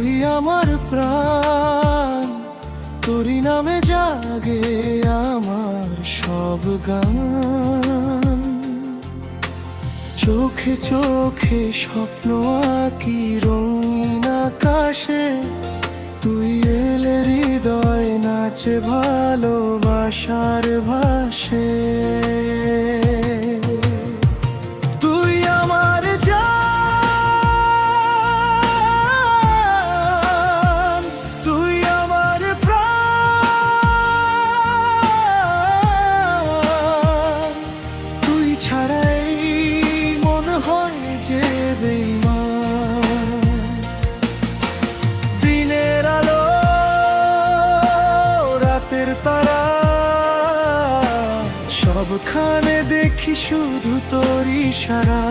তুই আমার প্রাণ, তোরই নামে জাগে আমার সব গান। চোখে চোখে স্বপ্ন আঁকি রঙিন আকাশে, তুই এলে হৃদয় নাচে ভালোবাসার ভাসে। তুই আমার জান, তুই আমার প্রাণ, তুই ছাড়াই মনে হয় যে বেঈমান। দিনের আলো রাতের তারা সবখানে দেখি শুধু তোর ইশারা।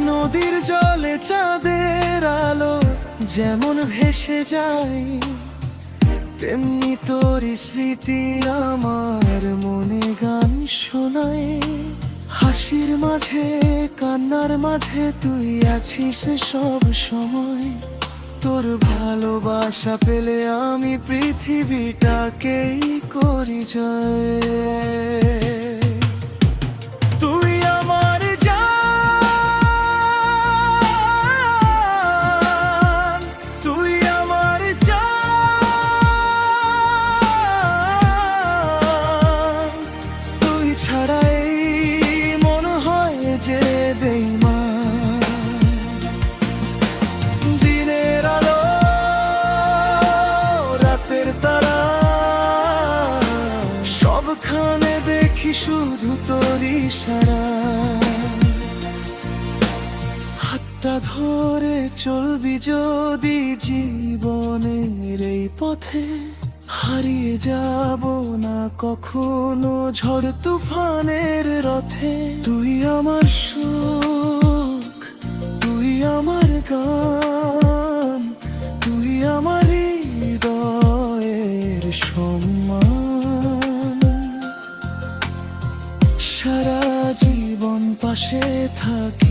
নদীর জলে চাঁদের আলো যেমন ভেসে যায়, তেমনি তোর স্মৃতি আমার মনে গান শোনায়। হাসির মাঝে কান্নার মাঝে তুই আছিস সব সময়। তোর ভালোবাসা পেলে আমি পৃথিবীটাকেই করি জয়। তুই আমার জান, তুই আমার জান, তুই ছাড়াই মনে হয় যে বেঈমান। দিনের আলো রাতের তারা সবখানে দেখি শুধু তোর ইশারা। হাতটা ধরে চলবি যদি জীবনের এই পথে, হারিয়ে যাব না কখনো ঝড় তুফানের রথে। তুই আমার সুখ, তুই আমার গান, তুই আমার হৃদয়ের সম্মান। সারা জীবন পাশে থাকি